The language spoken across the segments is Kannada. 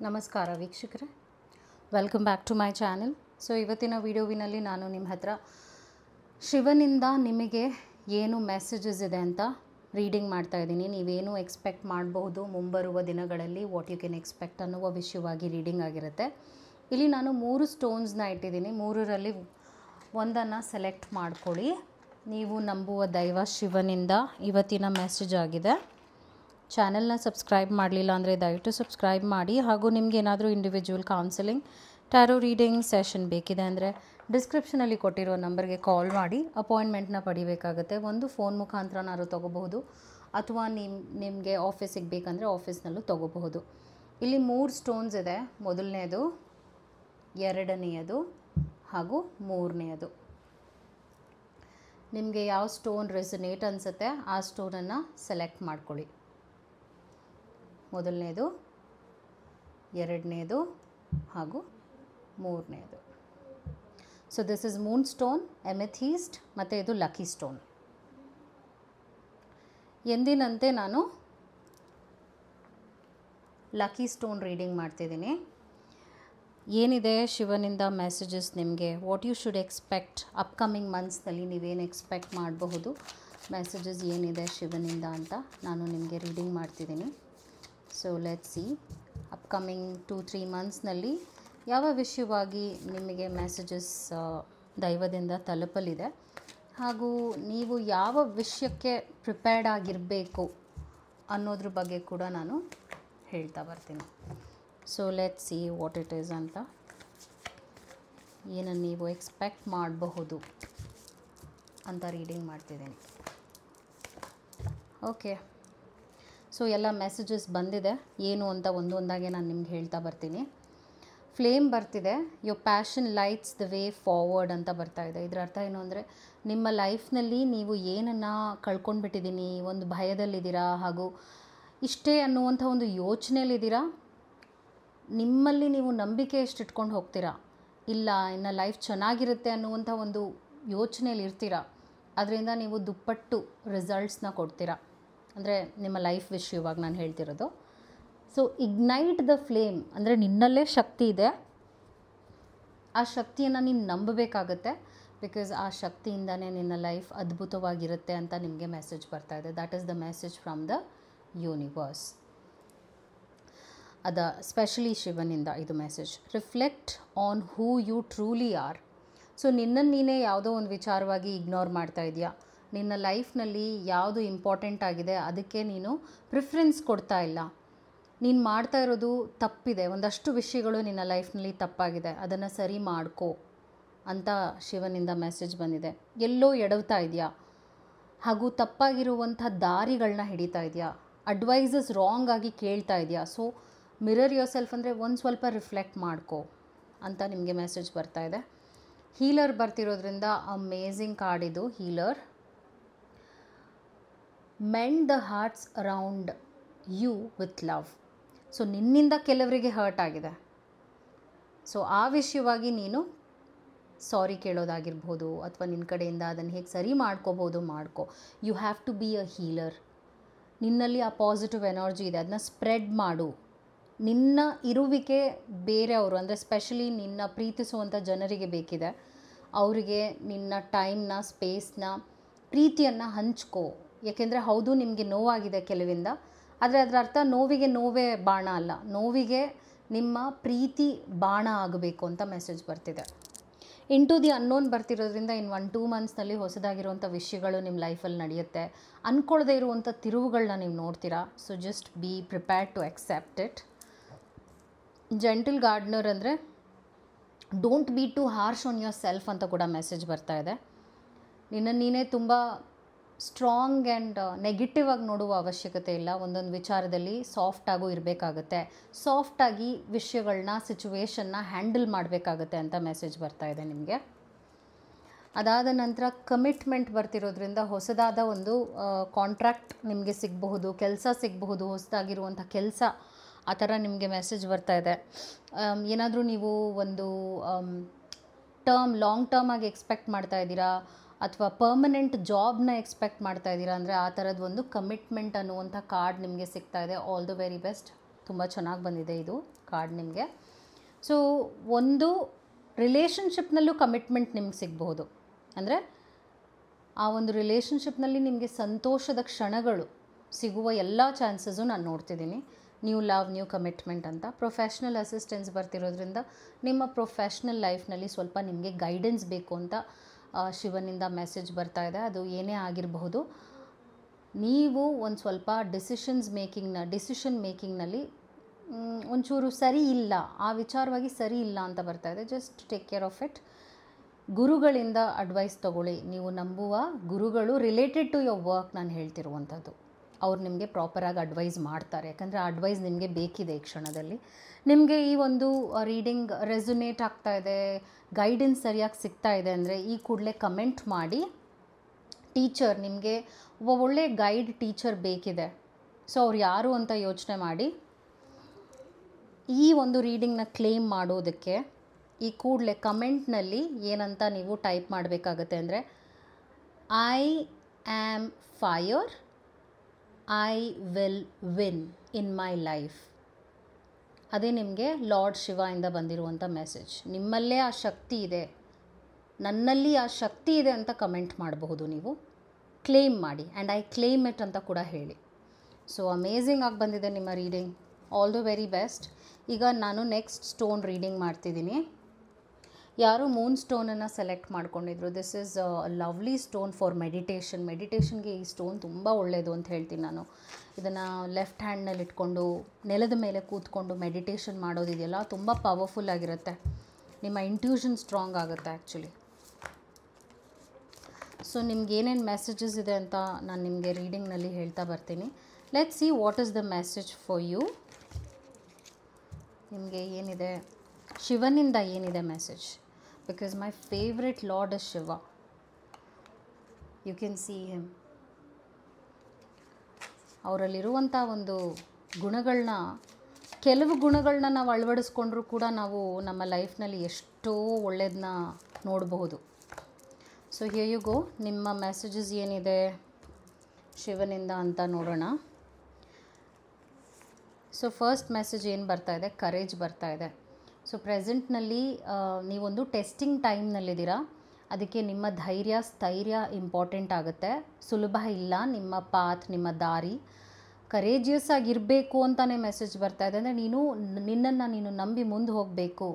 ನಮಸ್ಕಾರ ವೀಕ್ಷಕರೇ, welcome back to my channel. So ಇವತ್ತಿನ ವಿಡಿಯೋವಿನಲ್ಲಿ ನಾನು ನಿಮ್ಮ ಹತ್ರ ಶಿವನಿಂದ ನಿಮಗೆ ಏನು ಮೆಸೇಜಸ್ ಇದೆ ಅಂತ ರೀಡಿಂಗ್ ಮಾಡ್ತಾ ಇದ್ದೀನಿ. ನೀವೇನು ಎಕ್ಸ್ಪೆಕ್ಟ್ ಮಾಡಬಹುದು ಮುಂಬರುವ ದಿನಗಳಲ್ಲಿ, ವಾಟ್ ಯು ಕ್ಯಾನ್ ಎಕ್ಸ್ಪೆಕ್ಟ್ ಅನ್ನುವ ವಿಷಯವಾಗಿ ರೀಡಿಂಗ್ ಆಗಿರುತ್ತೆ. ಇಲ್ಲಿ ನಾನು 3 ಸ್ಟೋನ್ಸ್ನ ಇಟ್ಟಿದ್ದೀನಿ. 3ರಲ್ಲಿ ಒಂದನ್ನು ಸೆಲೆಕ್ಟ್ ಮಾಡ್ಕೊಳ್ಳಿ. ನೀವು ನಂಬುವ ದೈವ ಶಿವನಿಂದ ಇವತ್ತಿನ ಮೆಸೇಜ್ ಆಗಿದೆ. ಚಾನೆಲ್ನ ಸಬ್ಸ್ಕ್ರೈಬ್ ಮಾಡಲಿಲ್ಲ ಅಂದರೆ ದಯವಿಟ್ಟು ಸಬ್ಸ್ಕ್ರೈಬ್ ಮಾಡಿ. ಹಾಗೂ ನಿಮ್ಗೆ ಏನಾದರೂ individual counselling, tarot reading session ಬೇಕಿದೆ ಅಂದರೆ ಡಿಸ್ಕ್ರಿಪ್ಷನಲ್ಲಿ ಕೊಟ್ಟಿರೋ ನಂಬರ್ಗೆ ಕಾಲ್ ಮಾಡಿ ಅಪಾಯಿಂಟ್ಮೆಂಟ್ನ ಪಡಿಬೇಕಾಗುತ್ತೆ. ಒಂದು ಫೋನ್ ಮುಖಾಂತರನಾದ್ರು ತೊಗೋಬಹುದು, ಅಥವಾ ನಿಮಗೆ ಆಫೀಸಿಗೆ ಬೇಕಂದರೆ ಆಫೀಸ್ನಲ್ಲೂ ತೊಗೋಬಹುದು. ಇಲ್ಲಿ 3 ಸ್ಟೋನ್ಸ್ ಇದೆ. ಮೊದಲನೇದು, ಎರಡನೆಯದು ಹಾಗೂ ಮೂರನೆಯದು. ನಿಮಗೆ ಯಾವ ಸ್ಟೋನ್ ರೆಸನೇಟ್ ಅನಿಸುತ್ತೆ ಆ ಸ್ಟೋನನ್ನು ಸೆಲೆಕ್ಟ್ ಮಾಡ್ಕೊಳ್ಳಿ. ಮೊದಲನೇದು, ಎರಡನೇದು ಹಾಗೂ ಮೂರನೇದು. So this is moon stone, amethyst ಮತ್ತು ಇದು ಲಕ್ಕಿ ಸ್ಟೋನ್. ಎಂದಿನಂತೆ ನಾನು ಲಕ್ಕಿ ಸ್ಟೋನ್ ರೀಡಿಂಗ್ ಮಾಡ್ತಿದ್ದೀನಿ. ಏನಿದೆ ಶಿವನಿಂದ ಮೆಸೇಜಸ್ ನಿಮಗೆ, what you should expect upcoming ಮಂತ್ಸ್ನಲ್ಲಿ, ನೀವೇನು ಎಕ್ಸ್ಪೆಕ್ಟ್ ಮಾಡಬಹುದು, ಮೆಸೇಜಸ್ ಏನಿದೆ ಶಿವನಿಂದ ಅಂತ ನಾನು ನಿಮಗೆ ರೀಡಿಂಗ್ ಮಾಡ್ತಿದ್ದೀನಿ. ಸೊ ಲೆಟ್ಸ್ ಸಿ, ಅಪ್ಕಮಿಂಗ್ 2-3 ಮಂತ್ಸ್ನಲ್ಲಿ ಯಾವ ವಿಷಯವಾಗಿ ನಿಮಗೆ ಮೆಸೇಜಸ್ ದೈವದಿಂದ ತಲುಪಲಿದೆ, ಹಾಗೂ ನೀವು ಯಾವ ವಿಷಯಕ್ಕೆ ಪ್ರಿಪೇರ್ಡ್ ಆಗಿರಬೇಕು ಅನ್ನೋದ್ರ ಬಗ್ಗೆ ಕೂಡ ನಾನು ಹೇಳ್ತಾ ಬರ್ತೀನಿ. So let's see what it is ಅಂತ, ಏನನ್ನು ನೀವು ಎಕ್ಸ್ಪೆಕ್ಟ್ ಮಾಡಬಹುದು ಅಂತ ರೀಡಿಂಗ್ ಮಾಡ್ತಿದ್ದೀನಿ. ಓಕೆ, ಸೊ ಎಲ್ಲ ಮೆಸೇಜಸ್ ಬಂದಿದೆ. ಏನು ಅಂತ ಒಂದೊಂದಾಗೆ ನಾನು ನಿಮ್ಗೆ ಹೇಳ್ತಾ ಬರ್ತೀನಿ. ಫ್ಲೇಮ್ ಬರ್ತಿದೆ, your passion lights the way forward ಅಂತ ಬರ್ತಾ ಇದೆ. ಇದರ ಅರ್ಥ ಏನು ಅಂದರೆ, ನಿಮ್ಮ ಲೈಫ್ನಲ್ಲಿ ನೀವು ಏನನ್ನು ಕಳ್ಕೊಂಡ್ಬಿಟ್ಟಿದ್ದೀನಿ, ಒಂದು ಭಯದಲ್ಲಿದ್ದೀರಾ, ಹಾಗೂ ಇಷ್ಟೇ ಅನ್ನುವಂಥ ಒಂದು ಯೋಚನೆಯಲ್ಲಿದ್ದೀರಾ. ನಿಮ್ಮಲ್ಲಿ ನೀವು ನಂಬಿಕೆ ಎಷ್ಟು ಇಟ್ಕೊಂಡು ಹೋಗ್ತೀರಾ, ಇಲ್ಲ ಇನ್ನು ಲೈಫ್ ಚೆನ್ನಾಗಿರುತ್ತೆ ಅನ್ನುವಂಥ ಒಂದು ಯೋಚನೆಯಲ್ಲಿ ಇರ್ತೀರಾ. ಅದರಿಂದ ನೀವು ದುಪ್ಪಟ್ಟು ರಿಸಲ್ಟ್ಸ್ನ ಕೊಡ್ತೀರಾ. ಅಂದರೆ ನಿಮ್ಮ ಲೈಫ್ ವಿಷಯವಾಗಿ ನಾನು ಹೇಳ್ತಿರೋದು. ಸೊ ಇಗ್ನೈಟ್ ದ ಫ್ಲೇಮ್ ಅಂದರೆ ನಿನ್ನಲ್ಲೇ ಶಕ್ತಿ ಇದೆ, ಆ ಶಕ್ತಿಯನ್ನು ನೀನು ನಂಬಬೇಕಾಗತ್ತೆ. ಬಿಕಾಸ್ ಆ ಶಕ್ತಿಯಿಂದನೇ ನಿನ್ನ ಲೈಫ್ ಅದ್ಭುತವಾಗಿರುತ್ತೆ ಅಂತ ನಿಮಗೆ ಮೆಸೇಜ್ ಬರ್ತಾ ಇದೆ. That is the message from the universe. Specially ಶಿವನಿಂದ ಇದು message. Reflect on who you truly are. So ನಿನ್ನನ್ನು ನೀನೇ ಯಾವುದೋ ಒಂದು ವಿಚಾರವಾಗಿ ಇಗ್ನೋರ್ ಮಾಡ್ತಾ ಇದೆಯಾ, ನಿನ್ನ ಲೈಫ್ನಲ್ಲಿ ಯಾವುದು ಇಂಪಾರ್ಟೆಂಟ್ ಆಗಿದೆ ಅದಕ್ಕೆ ನೀನು ಪ್ರಿಫರೆನ್ಸ್ ಕೊಡ್ತಾ ಇಲ್ಲ, ನೀನು ಮಾಡ್ತಾ ಇರೋದು ತಪ್ಪಿದೆ, ಒಂದಷ್ಟು ವಿಷಯಗಳು ನಿನ್ನ ಲೈಫ್ನಲ್ಲಿ ತಪ್ಪಾಗಿದೆ, ಅದನ್ನು ಸರಿ ಮಾಡ್ಕೋ ಅಂತ ಶಿವನಿಂದ ಮೆಸೇಜ್ ಬಂದಿದೆ. ಎಲ್ಲೋ ಎಡವ್ತಾ ಇದೆಯಾ, ಹಾಗೂ ತಪ್ಪಾಗಿರುವಂಥ ದಾರಿಗಳನ್ನ ಹಿಡಿತಾ ಇದೆಯಾ, ಅಡ್ವೈಸಸ್ ರಾಂಗ್ ಆಗಿ ಕೇಳ್ತಾ ಇದೆಯಾ. ಸೊ ಮಿರರ್ ಯೋರ್ ಸೆಲ್ಫ್ ಅಂದರೆ ಒಂದು ಸ್ವಲ್ಪ ರಿಫ್ಲೆಕ್ಟ್ ಮಾಡ್ಕೋ ಅಂತ ನಿಮಗೆ ಮೆಸೇಜ್ ಬರ್ತಾ ಇದೆ. ಹೀಲರ್ ಬರ್ತಿರೋದ್ರಿಂದ ಅಮೇಝಿಂಗ್ ಕಾರ್ಡ್ ಇದು, healer. Mend the hearts around you with love. So ನಿನ್ನಿಂದ ಕೆಲವರಿಗೆ ಹರ್ಟ್ ಆಗಿದೆ. ಸೊ ಆ ವಿಷಯವಾಗಿ ನೀನು ಸಾರಿ ಕೇಳೋದಾಗಿರ್ಬೋದು, ಅಥವಾ ನಿನ್ನ ಕಡೆಯಿಂದ ಅದನ್ನು ಹೇಗೆ ಸರಿ ಮಾಡ್ಕೋಬೋದು ಮಾಡ್ಕೋ. You have to be a healer. ನಿನ್ನಲ್ಲಿ ಆ ಪಾಸಿಟಿವ್ ಎನರ್ಜಿ ಇದೆ, ಅದನ್ನ ಸ್ಪ್ರೆಡ್ ಮಾಡು. ನಿನ್ನ ಇರುವಿಕೆ ಬೇರೆಯವರು ಅಂದರೆ ಸ್ಪೆಷಲಿ ನಿನ್ನ ಪ್ರೀತಿಸುವಂಥ ಜನರಿಗೆ ಬೇಕಿದೆ. ಅವರಿಗೆ ನಿನ್ನ ಟೈಮ್ನ, ಸ್ಪೇಸ್ನ, ಪ್ರೀತಿಯನ್ನು ಹಂಚ್ಕೋ. ಏಕೆಂದರೆ ಹೌದು ನಿಮಗೆ ನೋವಾಗಿದೆ ಕೆಲವಿಂದ, ಆದರೆ ಅದರ ಅರ್ಥ ನೋವಿಗೆ ನೋವೇ ಬಾಣ ಅಲ್ಲ, ನೋವಿಗೆ ನಿಮ್ಮ ಪ್ರೀತಿ ಬಾಣ ಆಗಬೇಕು ಅಂತ ಮೆಸೇಜ್ ಬರ್ತಿದೆ. ಇಂಟು ದಿ ಅನ್ನೋನ್ ಬರ್ತಿರೋದ್ರಿಂದ ಇನ್ನು 1-2 ಮಂತ್ಸ್ನಲ್ಲಿ ಹೊಸದಾಗಿರುವಂಥ ವಿಷಯಗಳು ನಿಮ್ಮ ಲೈಫಲ್ಲಿ ನಡೆಯುತ್ತೆ. ಅಂದ್ಕೊಳ್ಳದೇ ಇರುವಂಥ ತಿರುವುಗಳನ್ನ ನೀವು ನೋಡ್ತೀರಾ. So just be prepared to accept it. Gentle gardener ಅಂದರೆ don't be too harsh on yourself ಅಂತ ಕೂಡ ಮೆಸೇಜ್ ಬರ್ತಾ ಇದೆ. ನಿನ್ನನ್ನು ನೀನೇ ತುಂಬ ಸ್ಟ್ರಾಂಗ್ ಆ್ಯಂಡ್ ನೆಗೆಟಿವ್ ಆಗಿ ನೋಡುವ ಅವಶ್ಯಕತೆ ಇಲ್ಲ. ಒಂದೊಂದು ವಿಚಾರದಲ್ಲಿ ಸಾಫ್ಟಾಗೂ ಇರಬೇಕಾಗತ್ತೆ, ಸಾಫ್ಟಾಗಿ ವಿಷಯಗಳನ್ನ, ಸಿಚುವೇಶನ್ನ ಹ್ಯಾಂಡಲ್ ಮಾಡಬೇಕಾಗತ್ತೆ ಅಂತ ಮೆಸೇಜ್ ಬರ್ತಾ ಇದೆ ನಿಮಗೆ. ಅದಾದ ನಂತರ ಕಮಿಟ್ಮೆಂಟ್ ಬರ್ತಿರೋದ್ರಿಂದ ಹೊಸದಾದ ಒಂದು ಕಾಂಟ್ರಾಕ್ಟ್ ನಿಮಗೆ ಸಿಗಬಹುದು, ಕೆಲಸ ಸಿಗಬಹುದು, ಹೊಸದಾಗಿರುವಂಥ ಕೆಲಸ, ಆ ಥರ ನಿಮಗೆ ಮೆಸೇಜ್ ಬರ್ತಾ ಇದೆ. ಏನಾದರೂ ನೀವು ಒಂದು ಲಾಂಗ್ ಟರ್ಮ್ ಆಗಿ ಎಕ್ಸ್ಪೆಕ್ಟ್ ಮಾಡ್ತಾ ಇದ್ದೀರಾ, ಅಥವಾ ಪರ್ಮನೆಂಟ್ ಜಾಬ್ನ ಎಕ್ಸ್ಪೆಕ್ಟ್ ಮಾಡ್ತಾ ಇದ್ದೀರಾ ಅಂದರೆ ಆ ಥರದ್ದು ಒಂದು ಕಮಿಟ್ಮೆಂಟ್ ಅನ್ನುವಂಥ ಕಾರ್ಡ್ ನಿಮಗೆ ಸಿಗ್ತಾ ಇದೆ. All the very best. ತುಂಬ ಚೆನ್ನಾಗಿ ಬಂದಿದೆ ಇದು ಕಾರ್ಡ್ ನಿಮಗೆ. ಸೊ ಒಂದು ರಿಲೇಷನ್ಶಿಪ್ನಲ್ಲೂ ಕಮಿಟ್ಮೆಂಟ್ ನಿಮ್ಗೆ ಸಿಗಬಹುದು. ಅಂದರೆ ಆ ಒಂದು ರಿಲೇಷನ್ಶಿಪ್ನಲ್ಲಿ ನಿಮಗೆ ಸಂತೋಷದ ಕ್ಷಣಗಳು ಸಿಗುವ ಎಲ್ಲ ಚಾನ್ಸಸ್ಸು ನಾನು ನೋಡ್ತಿದ್ದೀನಿ. ನ್ಯೂ ಲವ್, ನ್ಯೂ ಕಮಿಟ್ಮೆಂಟ್ ಅಂತ. ಪ್ರೊಫೆಷ್ನಲ್ ಅಸಿಸ್ಟೆನ್ಸ್ ಬರ್ತಿರೋದ್ರಿಂದ ನಿಮ್ಮ ಪ್ರೊಫೆಷ್ನಲ್ ಲೈಫ್ನಲ್ಲಿ ಸ್ವಲ್ಪ ನಿಮಗೆ ಗೈಡೆನ್ಸ್ ಬೇಕು ಅಂತ ಶಿವನಿಂದ ಮೆಸೇಜ್ ಬರ್ತಾ ಇದೆ. ಅದು ಏನೇ ಆಗಿರಬಹುದು, ನೀವು ಒಂದು ಸ್ವಲ್ಪ ಡಿಸಿಷನ್ ಮೇಕಿಂಗ್ನಲ್ಲಿ ಒಂಚೂರು ಸರಿ ಇಲ್ಲ, ಆ ವಿಚಾರವಾಗಿ ಸರಿ ಇಲ್ಲ ಅಂತ ಬರ್ತಾ ಇದೆ. Just take care of it. ಗುರುಗಳಿಂದ ಅಡ್ವೈಸ್ ತೊಗೊಳ್ಳಿ. ನೀವು ನಂಬುವ ಗುರುಗಳು ರಿಲೇಟೆಡ್ ಟು ಯೋರ್ ವರ್ಕ್ ನಾನು ಹೇಳ್ತಿರುವಂಥದ್ದು, ಅವ್ರು ನಿಮಗೆ ಪ್ರಾಪರಾಗಿ ಅಡ್ವೈಸ್ ಮಾಡ್ತಾರೆ. ಯಾಕಂದರೆ ಆ ಅಡ್ವೈಸ್ ನಿಮಗೆ ಬೇಕಿದೆ ಈ ಕ್ಷಣದಲ್ಲಿ. ನಿಮಗೆ ಈ ಒಂದು ರೀಡಿಂಗ್ ರೆಸೊನೇಟ್ ಆಗ್ತಾ ಇದೆ, ಗೈಡೆನ್ಸ್ ಸರಿಯಾಗಿ ಸಿಗ್ತಾ ಇದೆ ಅಂದರೆ ಈ ಕೂಡಲೇ ಕಮೆಂಟ್ ಮಾಡಿ. ಟೀಚರ್, ನಿಮಗೆ ಒಬ್ಬ ಒಳ್ಳೆ ಗೈಡ್ ಟೀಚರ್ ಬೇಕಿದೆ, ಸೊ ಅವ್ರು ಯಾರು ಅಂತ ಯೋಚನೆ ಮಾಡಿ ಈ ಒಂದು ರೀಡಿಂಗ್ನ ಕ್ಲೇಮ್ ಮಾಡೋದಕ್ಕೆ ಈ ಕೂಡಲೇ ಕಮೆಂಟ್ನಲ್ಲಿ ಏನಂತ ನೀವು ಟೈಪ್ ಮಾಡಬೇಕಾಗತ್ತೆ ಅಂದರೆ, I am fire, I will win in my life. ಅದೇ ನಿಮಗೆ ಲಾರ್ಡ್ ಶಿವ ಇಂದ ಬಂದಿರುವಂಥ ಮೆಸೇಜ್. ನಿಮ್ಮಲ್ಲೇ ಆ ಶಕ್ತಿ ಇದೆ, ನನ್ನಲ್ಲಿ ಆ ಶಕ್ತಿ ಇದೆ ಅಂತ ಕಮೆಂಟ್ ಮಾಡಬಹುದು. ನೀವು ಕ್ಲೇಮ್ ಮಾಡಿ, ಆ್ಯಂಡ್ ಐ ಕ್ಲೇಮ್ ಇಟ್ ಅಂತ ಕೂಡ ಹೇಳಿ. ಸೊ ಅಮೇಝಿಂಗ್ ಆಗಿ ಬಂದಿದೆ ನಿಮ್ಮ reading. All the very best. ಈಗ ನಾನು ನೆಕ್ಸ್ಟ್ ಸ್ಟೋನ್ ರೀಡಿಂಗ್ ಮಾಡ್ತಿದ್ದೀನಿ. ಯಾರು ಮೂನ್ ಸ್ಟೋನನ್ನು ಸೆಲೆಕ್ಟ್ ಮಾಡ್ಕೊಂಡಿದ್ರು, this is lovely stone for ಮೆಡಿಟೇಷನ್ಗೆ ಈ ಸ್ಟೋನ್ ತುಂಬ ಒಳ್ಳೆಯದು ಅಂತ ಹೇಳ್ತೀನಿ ನಾನು. ಇದನ್ನು ಲೆಫ್ಟ್ ಹ್ಯಾಂಡ್ನಲ್ಲಿ ಇಟ್ಕೊಂಡು ನೆಲದ ಮೇಲೆ ಕೂತ್ಕೊಂಡು ಮೆಡಿಟೇಷನ್ ಮಾಡೋದಿದೆಯಲ್ಲ, ತುಂಬ ಪವರ್ಫುಲ್ ಆಗಿರುತ್ತೆ. ನಿಮ್ಮ ಇಂಟ್ಯೂಷನ್ ಸ್ಟ್ರಾಂಗ್ ಆಗುತ್ತೆ ಆ್ಯಕ್ಚುಲಿ. ಸೊ ನಿಮ್ಗೆ ಏನೇನು ಮೆಸೇಜಸ್ ಇದೆ ಅಂತ ನಾನು ನಿಮಗೆ ರೀಡಿಂಗ್ನಲ್ಲಿ ಹೇಳ್ತಾ ಬರ್ತೀನಿ. Let's see what is the message for you. ನಿಮಗೆ ಏನಿದೆ, ಶಿವನಿಂದ ಏನಿದೆ message? Because my favourite lord is Shiva. You can see him. ಅವರಲ್ಲಿರುವಂಥ ಒಂದು ಗುಣಗಳನ್ನ, ಕೆಲವು ಗುಣಗಳನ್ನ ನಾವು ಅಳವಡಿಸ್ಕೊಂಡ್ರೂ ಕೂಡ ನಾವು ನಮ್ಮ ಲೈಫ್ನಲ್ಲಿ ಎಷ್ಟೋ ಒಳ್ಳೆಯದನ್ನ ನೋಡಬಹುದು. So here you go. ನಿಮ್ಮ ಮೆಸೇಜಸ್ ಏನಿದೆ ಶಿವನಿಂದ ಅಂತ ನೋಡೋಣ. ಸೊ ಫಸ್ಟ್ ಮೆಸೇಜ್ ಏನು ಬರ್ತಾ ಇದೆ, ಕರೇಜ್ ಬರ್ತಾ ಇದೆ. ಸೊ ಪ್ರೆಸೆಂಟ್ನಲ್ಲಿ ನೀವೊಂದು ಟೆಸ್ಟಿಂಗ್ ಟೈಮ್ನಲ್ಲಿದ್ದೀರಾ. ಅದಕ್ಕೆ ನಿಮ್ಮ ಸ್ಥೈರ್ಯ ಇಂಪಾರ್ಟೆಂಟ್ ಆಗುತ್ತೆ. ಸುಲಭ ಇಲ್ಲ ನಿಮ್ಮ ಪಾತ್, ನಿಮ್ಮ ದಾರಿ. ಕರೇಜಿಯಸ್ ಆಗಿರಬೇಕು ಅಂತಲೇ ಮೆಸೇಜ್ ಬರ್ತಾ ಇದೆ. ಅಂದರೆ ನಿನ್ನನ್ನು ನೀನು ನಂಬಿ ಮುಂದೆ ಹೋಗಬೇಕು,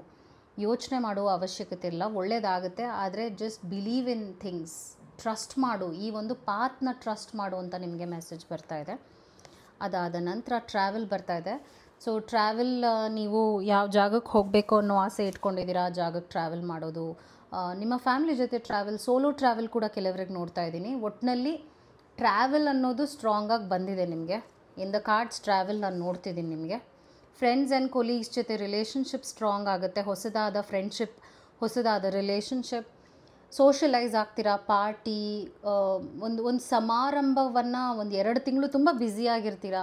ಯೋಚನೆ ಮಾಡುವ ಅವಶ್ಯಕತೆ ಇಲ್ಲ, ಒಳ್ಳೆಯದಾಗುತ್ತೆ. ಆದರೆ just believe in things, trust ಮಾಡು, ಈ ಒಂದು ಪಾತ್ನ ಟ್ರಸ್ಟ್ ಮಾಡು ಅಂತ ನಿಮಗೆ ಮೆಸೇಜ್ ಬರ್ತಾ ಇದೆ. ಅದಾದ ನಂತರ ಟ್ರಾವೆಲ್ ಬರ್ತಾ ಇದೆ. ಸೊ ಟ್ರಾವೆಲ್, ನೀವು ಯಾವ ಜಾಗಕ್ಕೆ ಹೋಗಬೇಕು ಅನ್ನೋ ಆಸೆ ಇಟ್ಕೊಂಡಿದ್ದೀರಾ, ಆ ಜಾಗಕ್ಕೆ ಟ್ರಾವೆಲ್ ಮಾಡೋದು, ನಿಮ್ಮ ಫ್ಯಾಮಿಲಿ ಜೊತೆ ಟ್ರಾವೆಲ್, ಸೋಲೋ ಟ್ರಾವೆಲ್ ಕೂಡ ಕೆಲವರಿಗೆ ನೋಡ್ತಾ ಇದ್ದೀನಿ. ಒಟ್ಟಿನಲ್ಲಿ ಟ್ರಾವೆಲ್ ಅನ್ನೋದು ಸ್ಟ್ರಾಂಗಾಗಿ ಬಂದಿದೆ ನಿಮಗೆ. ಇನ್ ದ ಕಾರ್ಡ್ಸ್ ಟ್ರಾವೆಲ್ ನಾನು ನೋಡ್ತಿದ್ದೀನಿ ನಿಮಗೆ. ಫ್ರೆಂಡ್ಸ್ ಆ್ಯಂಡ್ ಕೊಲೀಗ್ಸ್ ಜೊತೆ ರಿಲೇಷನ್ಶಿಪ್ ಸ್ಟ್ರಾಂಗ್ ಆಗುತ್ತೆ. ಹೊಸದಾದ ಫ್ರೆಂಡ್ಶಿಪ್, ಹೊಸದಾದ ರಿಲೇಷನ್ಶಿಪ್, ಸೋಷಲೈಸ್ ಆಗ್ತೀರಾ. ಪಾರ್ಟಿ, ಒಂದು ಸಮಾರಂಭವನ್ನು 1-2 ತಿಂಗಳು ತುಂಬ ಬ್ಯುಸಿಯಾಗಿರ್ತೀರ.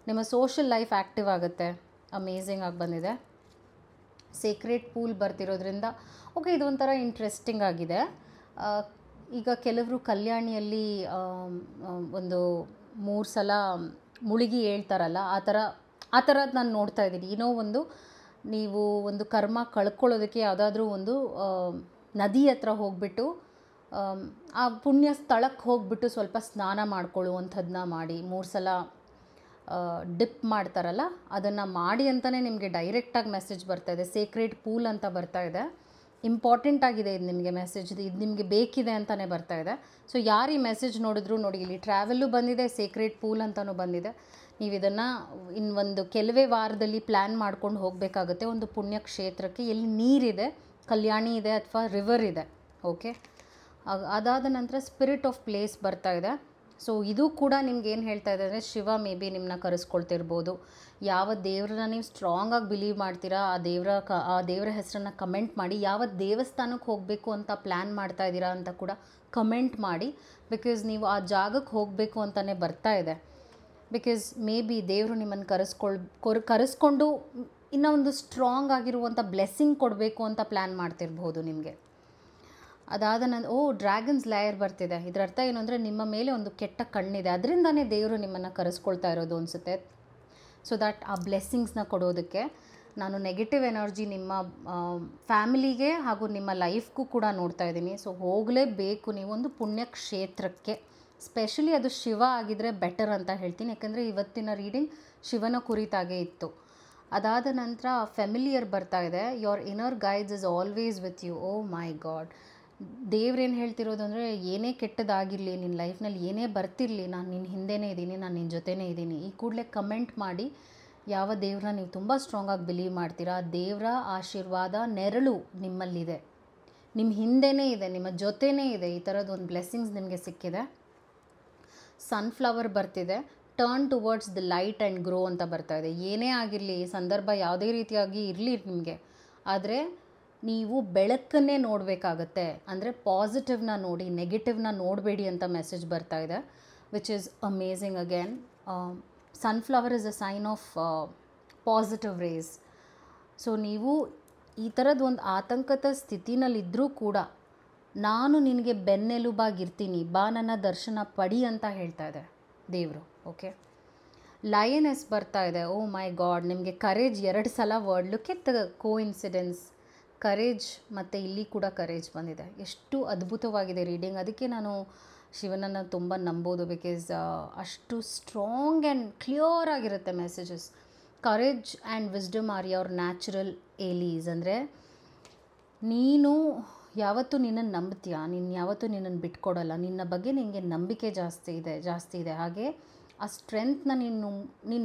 ನಿಮ್ಮ ಸೋಷಲ್ ಲೈಫ್ ಆ್ಯಕ್ಟಿವ್ ಆಗುತ್ತೆ. ಅಮೇಝಿಂಗ್ ಆಗಿ ಬಂದಿದೆ. ಸೀಕ್ರೆಟ್ ಪೂಲ್ ಬರ್ತಿರೋದ್ರಿಂದ ಓಕೆ, ಇದು ಒಂಥರ ಇಂಟ್ರೆಸ್ಟಿಂಗ್ ಆಗಿದೆ. ಈಗ ಕೆಲವರು ಕಲ್ಯಾಣಿಯಲ್ಲಿ ಒಂದು 3 ಸಲ ಮುಳುಗಿ ಹೇಳ್ತಾರಲ್ಲ, ಆ ಥರ ನಾನು ನೋಡ್ತಾ ಇದ್ದೀನಿ. ನೀವು ಒಂದು ಕರ್ಮ ಕಳ್ಕೊಳ್ಳೋದಕ್ಕೆ ಯಾವುದಾದ್ರೂ ಒಂದು ನದಿ ಹತ್ರ ಹೋಗಿಬಿಟ್ಟು, ಆ ಪುಣ್ಯ ಸ್ಥಳಕ್ಕೆ ಹೋಗಿಬಿಟ್ಟು ಸ್ವಲ್ಪ ಸ್ನಾನ ಮಾಡ್ಕೊಳ್ಳುವಂಥದ್ದನ್ನ ಮಾಡಿ, 3 ಸಲ ಡಿಪ್ ಮಾಡ್ತಾರಲ್ಲ, ಅದನ್ನು ಮಾಡಿ ಅಂತಲೇ ನಿಮಗೆ ಡೈರೆಕ್ಟಾಗಿ ಮೆಸೇಜ್ ಬರ್ತಾ ಇದೆ. ಸೀಕ್ರೆಟ್ ಪೂಲ್ ಅಂತ ಬರ್ತಾ ಇದೆ. ಇಂಪಾರ್ಟೆಂಟ್ ಆಗಿದೆ ಇದು ನಿಮಗೆ ಮೆಸೇಜ್, ಇದು ನಿಮಗೆ ಬೇಕಿದೆ ಅಂತಲೇ ಬರ್ತಾ ಇದೆ. ಸೊ ಯಾರು ಈ ಮೆಸೇಜ್ ನೋಡಿದ್ರು ನೋಡಿ, ಇಲ್ಲಿ ಟ್ರಾವೆಲ್ಲು ಬಂದಿದೆ, ಸೀಕ್ರೆಟ್ ಪೂಲ್ ಅಂತಲೂ ಬಂದಿದೆ. ನೀವು ಇದನ್ನು ಇನ್ನೊಂದು ಕೆಲವೇ ವಾರದಲ್ಲಿ ಪ್ಲ್ಯಾನ್ ಮಾಡ್ಕೊಂಡು ಹೋಗಬೇಕಾಗುತ್ತೆ ಒಂದು ಪುಣ್ಯಕ್ಷೇತ್ರಕ್ಕೆ, ಎಲ್ಲಿ ನೀರಿದೆ, ಕಲ್ಯಾಣಿ ಇದೆ ಅಥವಾ ರಿವರ್ ಇದೆ. ಓಕೆ, ಅದಾದ ನಂತರ ಸ್ಪಿರಿಟ್ ಆಫ್ ಪ್ಲೇಸ್ ಬರ್ತಾ ಇದೆ. ಸೊ ಇದು ಕೂಡ ನಿಮ್ಗೆ ಏನು ಹೇಳ್ತಾ ಇದೆ ಅಂದರೆ, ಶಿವ ಮೇ ಬಿ ನಿಮ್ಮನ್ನ ಕರೆಸ್ಕೊಳ್ತಿರ್ಬೋದು. ಯಾವ ದೇವ್ರನ್ನ ನೀವು ಸ್ಟ್ರಾಂಗಾಗಿ ಬಿಲೀವ್ ಮಾಡ್ತೀರಾ, ಆ ದೇವರ ಹೆಸರನ್ನು ಕಮೆಂಟ್ ಮಾಡಿ. ಯಾವ ದೇವಸ್ಥಾನಕ್ಕೆ ಹೋಗಬೇಕು ಅಂತ ಪ್ಲ್ಯಾನ್ ಮಾಡ್ತಾ ಇದ್ದೀರಾ ಅಂತ ಕೂಡ ಕಮೆಂಟ್ ಮಾಡಿ. ಬಿಕಾಸ್ ನೀವು ಆ ಜಾಗಕ್ಕೆ ಹೋಗಬೇಕು ಅಂತಲೇ ಬರ್ತಾ ಇದೆ. ಬಿಕಾಸ್ ಮೇ ಬಿ ದೇವರು ನಿಮ್ಮನ್ನು ಕರೆಸ್ಕೊಂಡು ಇನ್ನೂ ಒಂದು ಸ್ಟ್ರಾಂಗ್ ಆಗಿರುವಂಥ ಬ್ಲೆಸ್ಸಿಂಗ್ ಕೊಡಬೇಕು ಅಂತ ಪ್ಲ್ಯಾನ್ ಮಾಡ್ತಿರ್ಬೋದು ನಿಮಗೆ. ಅದಾದ ನಂತರ ಡ್ರ್ಯಾಗನ್ಸ್ ಲೇಯರ್ ಬರ್ತಿದೆ. ಇದರ ಅರ್ಥ ಏನು ಅಂದರೆ, ನಿಮ್ಮ ಮೇಲೆ ಒಂದು ಕೆಟ್ಟ ಕಣ್ಣಿದೆ, ಅದರಿಂದನೇ ದೇವರು ನಿಮ್ಮನ್ನು ಕರೆಸ್ಕೊಳ್ತಾ ಇರೋದು ಅನಿಸುತ್ತೆ. ಸೊ ದ್ಯಾಟ್ ಆ ಬ್ಲೆಸ್ಸಿಂಗ್ಸ್ನ ಕೊಡೋದಕ್ಕೆ ನಾನು ನೆಗೆಟಿವ್ ಎನರ್ಜಿ ನಿಮ್ಮ ಫ್ಯಾಮಿಲಿಗೆ ಹಾಗೂ ನಿಮ್ಮ ಲೈಫ್ಗೂ ಕೂಡ ನೋಡ್ತಾ ಇದ್ದೀನಿ. ಸೊ ಹೋಗಲೇಬೇಕು ನೀವೊಂದು ಪುಣ್ಯಕ್ಷೇತ್ರಕ್ಕೆ, ಸ್ಪೆಷಲಿ ಅದು ಶಿವ ಆಗಿದ್ರೆ ಬೆಟರ್ ಅಂತ ಹೇಳ್ತೀನಿ. ಯಾಕಂದರೆ ಇವತ್ತಿನ ರೀಡಿಂಗ್ ಶಿವನ ಕುರಿತಾಗೇ ಇತ್ತು. ಅದಾದ ನಂತರ ಫೆಮಿಲಿಯರ್ ಬರ್ತಾ ಇದೆ. Your inner guides is always with you. Oh my God, ದೇವ್ರೇನು ಹೇಳ್ತಿರೋದು ಅಂದರೆ, ಏನೇ ಕೆಟ್ಟದಾಗಿರಲಿ ನಿನ್ನ ಲೈಫ್ನಲ್ಲಿ, ಏನೇ ಬರ್ತಿರಲಿ, ನಾನು ನಿನ್ನ ಹಿಂದೆನೇ ಇದ್ದೀನಿ, ನಾನು ನಿನ್ನ ಜೊತೆನೇ ಇದ್ದೀನಿ. ಈ ಕೂಡಲೇ ಕಮೆಂಟ್ ಮಾಡಿ ಯಾವ ದೇವ್ರನ್ನ ನೀವು ತುಂಬ ಸ್ಟ್ರಾಂಗಾಗಿ ಬಿಲೀವ್ ಮಾಡ್ತೀರಾ, ದೇವರ ಆಶೀರ್ವಾದ ನೆರಳು ನಿಮ್ಮಲ್ಲಿದೆ, ನಿಮ್ಮ ಹಿಂದೆನೇ ಇದೆ, ನಿಮ್ಮ ಜೊತೆನೇ ಇದೆ. ಈ ಥರದ್ದು ಒಂದು ಬ್ಲೆಸ್ಸಿಂಗ್ಸ್ ನಿಮಗೆ ಸಿಕ್ಕಿದೆ. ಸನ್ಫ್ಲವರ್ ಬರ್ತಿದೆ. Turn towards the light and grow ಅಂತ ಬರ್ತಾ ಇದೆ. ಏನೇ ಆಗಿರಲಿ, ಸಂದರ್ಭ ಯಾವುದೇ ರೀತಿಯಾಗಿ ಇರಲಿ ನಿಮಗೆ, ಆದರೆ ನೀವು ಬೆಳಕನ್ನೇ ನೋಡಬೇಕಾಗತ್ತೆ. ಅಂದರೆ ಪಾಸಿಟಿವ್ನ ನೋಡಿ, ನೆಗೆಟಿವ್ನ ನೋಡಬೇಡಿ ಅಂತ ಮೆಸೇಜ್ ಬರ್ತಾ ಇದೆ, which is amazing again. Sunflower is a sign of positive rays. So ನೀವು ಈ ಥರದ್ದು ಒಂದು ಆತಂಕದ ಸ್ಥಿತಿನಲ್ಲಿದ್ದರೂ ಕೂಡ ನಾನು ನಿನಗೆ ಬೆನ್ನೆಲುಬಾಗಿರ್ತೀನಿ, ಬಾ ನನ್ನ ದರ್ಶನ ಪಡಿ ಅಂತ ಹೇಳ್ತಾ ಇದೆ ದೇವರು. ಓಕೆ, ಲಯನೆಸ್ ಬರ್ತಾ ಇದೆ. ಓ ಮೈ ಗಾಡ್, ನಿಮಗೆ ಕರೇಜ್ 2 ಸಲ word. Look at the coincidence. Courage ಮತ್ತು ಇಲ್ಲಿ ಕೂಡ ಕರೇಜ್ ಬಂದಿದೆ. ಎಷ್ಟು ಅದ್ಭುತವಾಗಿದೆ ರೀಡಿಂಗ್. ಅದಕ್ಕೆ ನಾನು ಶಿವನನ್ನು ತುಂಬ ನಂಬೋದು, ಬಿಕಾಸ್ ಅಷ್ಟು ಸ್ಟ್ರಾಂಗ್ ಆ್ಯಂಡ್ ಕ್ಲಿಯರ್ ಆಗಿರುತ್ತೆ messages. Courage and wisdom are your natural allies. ಅಂದರೆ ನೀನು ಯಾವತ್ತೂ ನಿನ್ನನ್ನು ನಂಬ್ತೀಯ, ನೀನು ಯಾವತ್ತೂ ನಿನ್ನನ್ನು ಬಿಟ್ಕೊಡಲ್ಲ, ನಿನ್ನ ಬಗ್ಗೆ ನಿನಗೆ ನಂಬಿಕೆ ಜಾಸ್ತಿ ಇದೆ. ಹಾಗೆ ಆ ಸ್ಟ್ರೆಂತ್ನ ನೀನು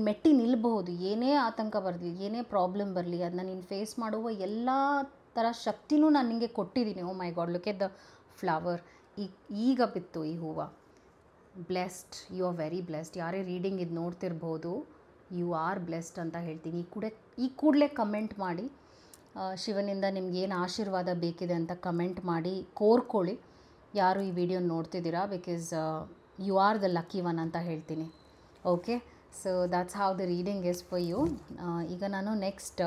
ಮೆಟ್ಟಿ ನಿಲ್ಲಬಹುದು. ಏನೇ ಆತಂಕ ಬರಲಿ, ಏನೇ ಪ್ರಾಬ್ಲಮ್ ಬರಲಿ, ಅದನ್ನ ನೀನು ಫೇಸ್ ಮಾಡುವ ಎಲ್ಲ ಥರ ಶಕ್ತಿನೂ ನಾನು ನಿನಗೆ ಕೊಟ್ಟಿದ್ದೀನಿ. Oh my God, look at the flower. ಈಗ ಬಿತ್ತು ಈ ಹೂವು. Blessed, you are very blessed. ಯಾರೇ ರೀಡಿಂಗ್ ಇದು ನೋಡ್ತಿರ್ಬೋದು, ಯು ಆರ್ ಬ್ಲೆಸ್ಡ್ ಅಂತ ಹೇಳ್ತೀನಿ. ಈ ಕೂಡಲೇ ಕಮೆಂಟ್ ಮಾಡಿ ಶಿವನಿಂದ ನಿಮ್ಗೇನು ಆಶೀರ್ವಾದ ಬೇಕಿದೆ ಅಂತ ಕಮೆಂಟ್ ಮಾಡಿ ಕೋರ್ಕೊಳ್ಳಿ, ಯಾರು ಈ ವಿಡಿಯೋ ನೋಡ್ತಿದ್ದೀರಾ, because you are the lucky one ಅಂತ ಹೇಳ್ತೀನಿ. Okay, so that's how the reading is for you. ಈಗ ನಾನು ನೆಕ್ಸ್ಟ್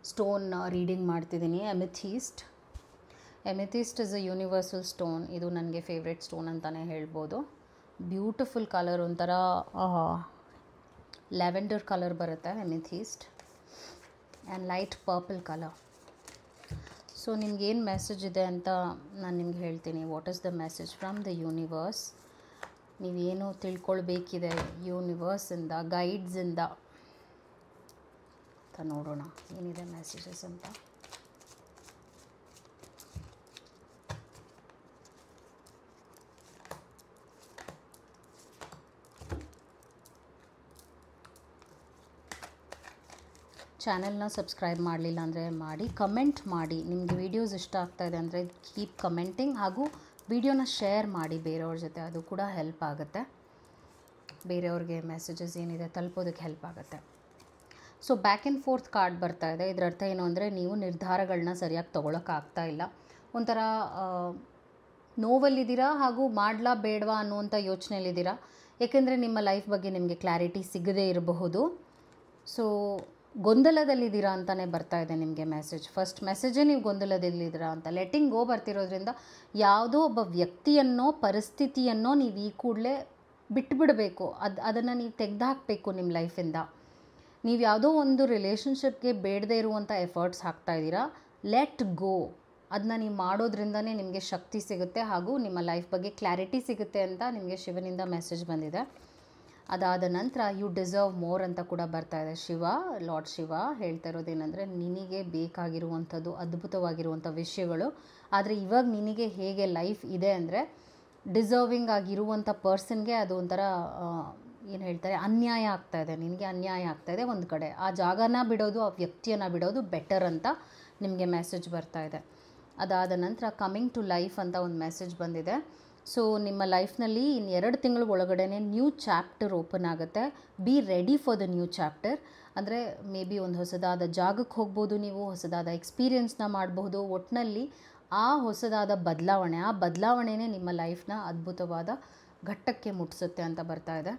ಸ್ಟೋನ್ ರೀಡಿಂಗ್ ಮಾಡ್ತಿದ್ದೀನಿ. Amethyst. Amethyst is a universal stone. ಇದು ನನಗೆ ಫೇವ್ರೆಟ್ ಸ್ಟೋನ್ ಅಂತಲೇ ಹೇಳ್ಬೋದು. ಬ್ಯೂಟಿಫುಲ್ ಕಲರ್, ಒಂಥರ ಲ್ಯಾವೆಂಡರ್ ಕಲರ್ ಬರುತ್ತೆ amethyst, and light purple colour. So ನಿಮ್ಗೇನು ಮೆಸೇಜ್ ಇದೆ ಅಂತ ನಾನು ನಿಮ್ಗೆ ಹೇಳ್ತೀನಿ. What is the message from the universe? ನೀವೇನು ತಿಳ್ಕೊಳ್ಬೇಕಿದೆ ಯೂನಿವರ್ಸಿಂದ, ಗೈಡ್ಸಿಂದ ಅಂತ ನೋಡೋಣ ಏನಿದೆ ಮೆಸೇಜಸ್ ಅಂತ. ಚಾನೆಲ್ನ ಸಬ್ಸ್ಕ್ರೈಬ್ ಮಾಡಲಿಲ್ಲ ಅಂದರೆ ಮಾಡಿ, ಕಮೆಂಟ್ ಮಾಡಿ. ನಿಮಗೆ ವೀಡಿಯೋಸ್ ಇಷ್ಟ ಆಗ್ತಾಯಿದೆ ಅಂದರೆ ಕೀಪ್ ಕಮೆಂಟಿಂಗ್, ಹಾಗೂ ವಿಡಿಯೋನ ಶೇರ್ ಮಾಡಿ ಬೇರೆಯವ್ರ ಜೊತೆ. ಅದು ಕೂಡ ಹೆಲ್ಪ್ ಆಗುತ್ತೆ, ಬೇರೆಯವ್ರಿಗೆ ಮೆಸೇಜಸ್ ಏನಿದೆ ತಲುಪೋದಕ್ಕೆ ಹೆಲ್ಪ್ ಆಗುತ್ತೆ. So back and fourth card ಬರ್ತಾ ಇದೆ. ಇದರ ಅರ್ಥ ಏನು ಅಂದರೆ, ನೀವು ನಿರ್ಧಾರಗಳನ್ನ ಸರಿಯಾಗಿ ತೊಗೊಳಕ್ಕಾಗ್ತಾ ಇಲ್ಲ, ಒಂಥರ ನೋವಲ್ಲಿದ್ದೀರಾ, ಹಾಗೂ ಮಾಡಲಾ ಬೇಡವಾ ಅನ್ನುವಂಥ ಯೋಚನೆಯಲ್ಲಿದ್ದೀರಾ. ಏಕೆಂದರೆ ನಿಮ್ಮ ಲೈಫ್ ಬಗ್ಗೆ ನಿಮಗೆ ಕ್ಲಾರಿಟಿ ಸಿಗದೇ ಇರಬಹುದು. ಸೊ ಗೊಂದಲದಲ್ಲಿದ್ದೀರಾ ಅಂತಲೇ ಬರ್ತಾ ಇದೆ ನಿಮಗೆ ಮೆಸೇಜ್. ಫಸ್ಟ್ ಮೆಸೇಜೇ ನೀವು ಗೊಂದಲದಲ್ಲಿದ್ದೀರಾ ಅಂತ. ಲೆಟ್ಟಿಂಗ್ ಗೋ ಬರ್ತಿರೋದ್ರಿಂದ ಯಾವುದೋ ಒಬ್ಬ ವ್ಯಕ್ತಿಯನ್ನೋ ಪರಿಸ್ಥಿತಿಯನ್ನೋ ನೀವು ಈ ಕೂಡಲೇ ಬಿಟ್ಟುಬಿಡಬೇಕು. ಅದನ್ನು ನೀವು ತೆಗೆದುಹಾಕಬೇಕು ನಿಮ್ಮ ಲೈಫಿಂದ. ನೀವು ಯಾವುದೋ ಒಂದು ರಿಲೇಷನ್ಶಿಪ್ಗೆ ಬೇಡದೇ ಇರುವಂಥ ಎಫರ್ಟ್ಸ್ ಹಾಕ್ತಾಯಿದ್ದೀರಾ. Let go. ಅದನ್ನ ನೀವು ಮಾಡೋದ್ರಿಂದನೇ ನಿಮಗೆ ಶಕ್ತಿ ಸಿಗುತ್ತೆ, ಹಾಗೂ ನಿಮ್ಮ ಲೈಫ್ ಬಗ್ಗೆ ಕ್ಲಾರಿಟಿ ಸಿಗುತ್ತೆ ಅಂತ ನಿಮಗೆ ಶಿವನಿಂದ ಮೆಸೇಜ್ ಬಂದಿದೆ. ಅದಾದ ನಂತರ ಯು ಡಿಸರ್ವ್ ಮೋರ್ ಅಂತ ಕೂಡ ಬರ್ತಾ ಇದೆ. ಲಾರ್ಡ್ ಶಿವ ಹೇಳ್ತಾ ಇರೋದೇನೆಂದರೆ, ನಿನಗೆ ಬೇಕಾಗಿರುವಂಥದ್ದು ಅದ್ಭುತವಾಗಿರುವಂಥ ವಿಷಯಗಳು, ಆದರೆ ಇವಾಗ ನಿನಗೆ ಹೇಗೆ ಲೈಫ್ ಇದೆ ಅಂದರೆ, ಡಿಸರ್ವಿಂಗ್ ಆಗಿರುವಂಥ ಪರ್ಸನ್ಗೆ ಅದು ಒಂಥರ ಏನು ಹೇಳ್ತಾರೆ, ಅನ್ಯಾಯ ಆಗ್ತಾಯಿದೆ, ನಿನಗೆ ಅನ್ಯಾಯ ಆಗ್ತಾಯಿದೆ. ಒಂದು ಕಡೆ ಆ ಜಾಗನ ಬಿಡೋದು, ಆ ವ್ಯಕ್ತಿಯನ್ನು ಬಿಡೋದು ಬೆಟರ್ ಅಂತ ನಿಮಗೆ ಮೆಸೇಜ್ ಬರ್ತಾ ಇದೆ. ಅದಾದ ನಂತರ ಕಮಿಂಗ್ ಟು ಲೈಫ್ ಅಂತ ಒಂದು ಮೆಸೇಜ್ ಬಂದಿದೆ. ಸೊ ನಿಮ್ಮ ಲೈಫ್ನಲ್ಲಿ ಇನ್ನು 2 ತಿಂಗಳ ಒಳಗಡೆ ನ್ಯೂ ಚಾಪ್ಟರ್ ಓಪನ್ ಆಗುತ್ತೆ. Be ready for the new chapter. ಅಂದರೆ ಮೇ ಬಿ ಒಂದು ಹೊಸದಾದ ಜಾಗಕ್ಕೆ ಹೋಗ್ಬೋದು, ನೀವು ಹೊಸದಾದ ಎಕ್ಸ್ಪೀರಿಯೆನ್ಸ್ನ ಮಾಡಬಹುದು. ಒಟ್ಟಿನಲ್ಲಿ ಆ ಹೊಸದಾದ ಬದಲಾವಣೆ, ಆ ಬದಲಾವಣೆನೇ ನಿಮ್ಮ ಲೈಫ್ನ ಅದ್ಭುತವಾದ ಘಟ್ಟಕ್ಕೆ ಮುಟ್ಟಿಸುತ್ತೆ ಅಂತ ಬರ್ತಾ ಇದೆ.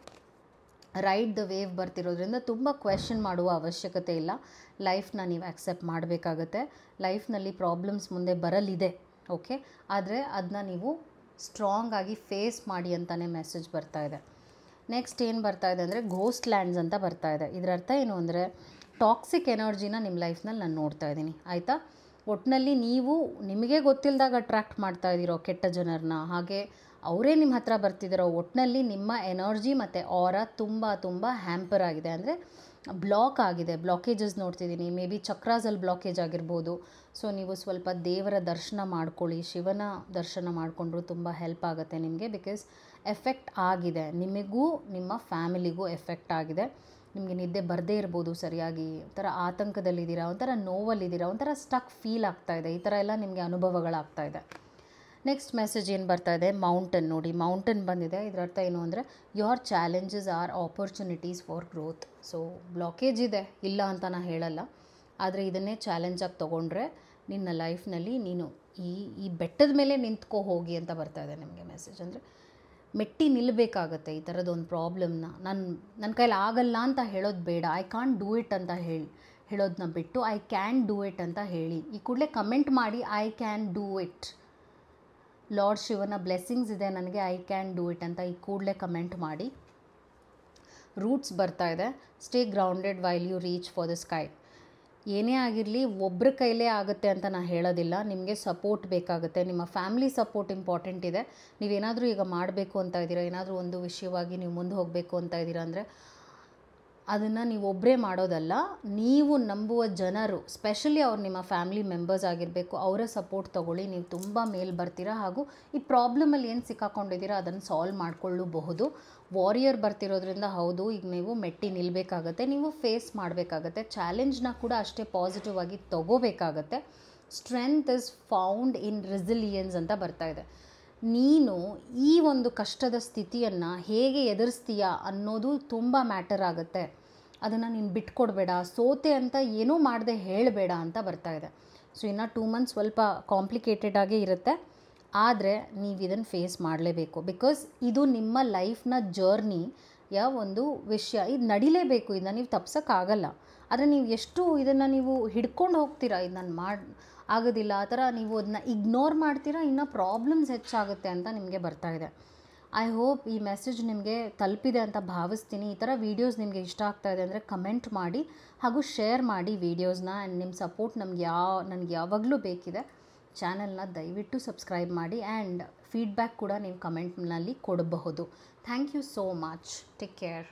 ರೈಡ್ ದ ವೇವ್ ಬರ್ತಿರೋದ್ರಿಂದ ತುಂಬ ಕ್ವೆಶ್ಚನ್ ಮಾಡುವ ಅವಶ್ಯಕತೆ ಇಲ್ಲ. ಲೈಫ್ನ ನೀವು ಆಕ್ಸೆಪ್ಟ್ ಮಾಡಬೇಕಾಗತ್ತೆ. ಲೈಫ್ನಲ್ಲಿ ಪ್ರಾಬ್ಲಮ್ಸ್ ಮುಂದೆ ಬರಲಿದೆ, ಓಕೆ, ಆದರೆ ಅದನ್ನ ನೀವು ಸ್ಟ್ರಾಂಗ್ ಆಗಿ ಫೇಸ್ ಮಾಡಿ ಅಂತಲೇ ಮೆಸೇಜ್ ಬರ್ತಾ ಇದೆ. ನೆಕ್ಸ್ಟ್ ಏನು ಬರ್ತಾ ಇದೆ ಅಂದರೆ ಘೋಸ್ಟ್ ಲ್ಯಾಂಡ್ಸ್ ಅಂತ ಬರ್ತಾ ಇದೆ. ಇದರ ಅರ್ಥ ಏನು ಅಂದರೆ ಟಾಕ್ಸಿಕ್ ಎನರ್ಜಿನ ನಿಮ್ಮ ಲೈಫ್ನಲ್ಲಿ ನಾನು ನೋಡ್ತಾ ಇದ್ದೀನಿ, ಆಯಿತಾ. ಒಟ್ಟಿನಲ್ಲಿ ನೀವು ನಿಮಗೆ ಗೊತ್ತಿಲ್ಲದಾಗ ಅಟ್ರ್ಯಾಕ್ಟ್ ಮಾಡ್ತಾ ಇದ್ದೀರೋ ಕೆಟ್ಟ ಜನರನ್ನ, ಹಾಗೆ ಅವರೇ ನಿಮ್ಮ ಹತ್ರ ಬರ್ತಿದ್ದಾರೋ, ಒಟ್ಟಿನಲ್ಲಿ ನಿಮ್ಮ ಎನರ್ಜಿ ಮತ್ತು ಆರಾ ತುಂಬ ತುಂಬ ಹ್ಯಾಂಪರ್ ಆಗಿದೆ, ಅಂದರೆ ಬ್ಲಾಕ್ ಆಗಿದೆ. ಬ್ಲಾಕೇಜಸ್ ನೋಡ್ತಿದ್ದೀನಿ, ಮೇ ಬಿ ಚಕ್ರಾಸಲ್ಲಿ ಬ್ಲಾಕೇಜ್ ಆಗಿರ್ಬೋದು. ಸೊ ನೀವು ಸ್ವಲ್ಪ ದೇವರ ದರ್ಶನ ಮಾಡ್ಕೊಳ್ಳಿ, ಶಿವನ ದರ್ಶನ ಮಾಡಿಕೊಂಡ್ರು ತುಂಬ ಹೆಲ್ಪ್ ಆಗುತ್ತೆ ನಿಮಗೆ. ಬಿಕಾಸ್ ಎಫೆಕ್ಟ್ ಆಗಿದೆ, ನಿಮಗೂ ನಿಮ್ಮ ಫ್ಯಾಮಿಲಿಗೂ ಎಫೆಕ್ಟ್ ಆಗಿದೆ. ನಿಮಗೆ ನಿದ್ದೆ ಬರದೇ ಇರ್ಬೋದು ಸರಿಯಾಗಿ, ಒಂಥರ ಆತಂಕದಲ್ಲಿದ್ದೀರಾ, ಒಂಥರ ನೋವಲ್ಲಿದ್ದೀರಾ, ಒಂಥರ ಸ್ಟಕ್ ಫೀಲ್ ಆಗ್ತಾಯಿದೆ, ಈ ಥರ ಎಲ್ಲ ನಿಮಗೆ ಅನುಭವಗಳಾಗ್ತಾಯಿದೆ. ನೆಕ್ಸ್ಟ್ ಮೆಸೇಜ್ ಏನು ಬರ್ತಾ ಇದೆ, ಮೌಂಟನ್ ನೋಡಿ, ಮೌಂಟನ್ ಬಂದಿದೆ. ಇದರ ಅರ್ಥ ಏನು ಅಂದರೆ your challenges R opportunities for growth. So blockage ಇದೆ, ಇಲ್ಲ ಅಂತ ನಾನು ಹೇಳಲ್ಲ, ಆದರೆ ಇದನ್ನೇ ಚಾಲೆಂಜಾಗಿ ತೊಗೊಂಡ್ರೆ ನಿನ್ನ ಲೈಫ್ನಲ್ಲಿ ನೀನು ಈ ಬೆಟ್ಟದ ಮೇಲೆ ನಿಂತ್ಕೋ ಹೋಗಿ ಅಂತ ಬರ್ತಾ ಇದೆ ನಿಮಗೆ ಮೆಸೇಜ್. ಅಂದರೆ ಮೆಟ್ಟಿ ನಿಲ್ಲಬೇಕಾಗತ್ತೆ ಈ ಥರದೊಂದು ಪ್ರಾಬ್ಲಮ್ನ. ನನ್ನ ಕೈಲಿ ಆಗಲ್ಲ ಅಂತ ಹೇಳೋದು ಬೇಡ, ಐ ಕಾಂಟ್ ಡೂ ಇಟ್ ಅಂತ ಹೇಳೋದನ್ನ ಬಿಟ್ಟು ಐ ಕ್ಯಾನ್ ಡೂ ಇಟ್ ಅಂತ ಹೇಳಿ. ಈ ಕೂಡಲೇ ಕಮೆಂಟ್ ಮಾಡಿ I can do it, lord ಶಿವನ ಬ್ಲೆಸ್ಸಿಂಗ್ಸ್ ಇದೆ ನನಗೆ, ಐ ಕ್ಯಾನ್ ಡೂ ಇಟ್ ಅಂತ ಈ ಕೂಡಲೇ ಕಮೆಂಟ್ ಮಾಡಿ. ರೂಟ್ಸ್ ಬರ್ತಾ ಇದೆ, stay grounded while you reach for the sky. ಏನೇ ಆಗಿರಲಿ ಒಬ್ಬರ ಕೈಲೇ ಆಗುತ್ತೆ ಅಂತ ನಾನು ಹೇಳೋದಿಲ್ಲ, ನಿಮಗೆ ಸಪೋರ್ಟ್ ಬೇಕಾಗುತ್ತೆ, ನಿಮ್ಮ ಫ್ಯಾಮಿಲಿ ಸಪೋರ್ಟ್ ಇಂಪಾರ್ಟೆಂಟ್ ಇದೆ. ನೀವೇನಾದರೂ ಈಗ ಮಾಡಬೇಕು ಅಂತ ಇದ್ದೀರಾ, ಏನಾದರೂ ಒಂದು ವಿಷಯವಾಗಿ ನೀವು ಮುಂದೆ ಹೋಗಬೇಕು ಅಂತ ಇದ್ದೀರಾ ಅಂದರೆ ಅದನ್ನು ನೀವು ಒಬ್ಬರೇ ಮಾಡೋದಲ್ಲ, ನೀವು ನಂಬುವ ಜನರು, ಸ್ಪೆಷಲಿ ಅವ್ರು ನಿಮ್ಮ ಫ್ಯಾಮಿಲಿ ಮೆಂಬರ್ಸ್ ಆಗಿರಬೇಕು, ಅವರ ಸಪೋರ್ಟ್ ತೊಗೊಳ್ಳಿ, ನೀವು ತುಂಬ ಮೇಲ್ ಬರ್ತೀರಾ. ಹಾಗೂ ಈ ಪ್ರಾಬ್ಲಮಲ್ಲಿ ಏನು ಸಿಕ್ಕಾಕೊಂಡಿದ್ದೀರಾ ಅದನ್ನು ಸಾಲ್ವ್ ಮಾಡಿಕೊಳ್ಳಬಹುದು. ವಾರಿಯರ್ ಬರ್ತಿರೋದ್ರಿಂದ ಹೌದು, ಈಗ ನೀವು ಮೆಟ್ಟಿ ನಿಲ್ಲಬೇಕಾಗತ್ತೆ, ನೀವು ಫೇಸ್ ಮಾಡಬೇಕಾಗತ್ತೆ, ಚಾಲೆಂಜ್ನ ಕೂಡ ಅಷ್ಟೇ ಪಾಸಿಟಿವ್ ಆಗಿ ತೊಗೋಬೇಕಾಗತ್ತೆ. Strength is found in resilience ಅಂತ ಬರ್ತಾ ಇದೆ. ನೀನು ಈ ಒಂದು ಕಷ್ಟದ ಸ್ಥಿತಿಯನ್ನು ಹೇಗೆ ಎದುರಿಸ್ತೀಯಾ ಅನ್ನೋದು ತುಂಬ ಮ್ಯಾಟರ್ ಆಗುತ್ತೆ. ಅದನ್ನು ನೀನು ಬಿಟ್ಕೊಡ್ಬೇಡ, ಸೋತೆ ಅಂತ ಏನೂ ಮಾಡದೆ ಹೇಳಬೇಡ ಅಂತ ಬರ್ತಾ ಇದೆ. ಸೊ ಇನ್ನು 2 months ಸ್ವಲ್ಪ ಕಾಂಪ್ಲಿಕೇಟೆಡ್ ಆಗೇ ಇರುತ್ತೆ, ಆದರೆ ನೀವು ಇದನ್ನು ಫೇಸ್ ಮಾಡಲೇಬೇಕು. ಬಿಕಾಸ್ ಇದು ನಿಮ್ಮ ಲೈಫ್ನ ಜರ್ನಿಯ ಒಂದು ವಿಷಯ, ಇದು ನಡಿಲೇಬೇಕು, ಇದನ್ನು ನೀವು ತಪ್ಸೋಕ್ಕಾಗಲ್ಲ. ಆದರೆ ನೀವು ಎಷ್ಟು ಇದನ್ನು ನೀವು ಹಿಡ್ಕೊಂಡು ಹೋಗ್ತೀರಾ, ಇದು ನಾನು ಆಗೋದಿಲ್ಲ ಆ ಥರ ನೀವು ಅದನ್ನ ಇಗ್ನೋರ್ ಮಾಡ್ತೀರಾ, ಇನ್ನೂ ಪ್ರಾಬ್ಲಮ್ಸ್ ಹೆಚ್ಚಾಗುತ್ತೆ ಅಂತ ನಿಮಗೆ ಬರ್ತಾ ಇದೆ. ಐ ಹೋಪ್ ಈ ಮೆಸೇಜ್ ನಿಮಗೆ ತಲುಪಿದೆ ಅಂತ ಭಾವಿಸ್ತೀನಿ. ಈ ಥರ ವೀಡಿಯೋಸ್ ನಿಮಗೆ ಇಷ್ಟ ಆಗ್ತಾ ಇದೆ ಅಂದರೆ ಕಮೆಂಟ್ ಮಾಡಿ ಹಾಗೂ ಶೇರ್ ಮಾಡಿ ವೀಡಿಯೋಸ್ನ. ಆ್ಯಂಡ್ ನಿಮ್ಮ ಸಪೋರ್ಟ್ ನನಗೆ ಯಾವಾಗಲೂ ಬೇಕಿದೆ. ಚಾನಲ್ನ ದಯವಿಟ್ಟು ಸಬ್ಸ್ಕ್ರೈಬ್ ಮಾಡಿ, ಆ್ಯಂಡ್ ಫೀಡ್ಬ್ಯಾಕ್ ಕೂಡ ನೀವು ಕಮೆಂಟ್ನಲ್ಲಿ ಕೊಡಬಹುದು. Thank you so much. Take care.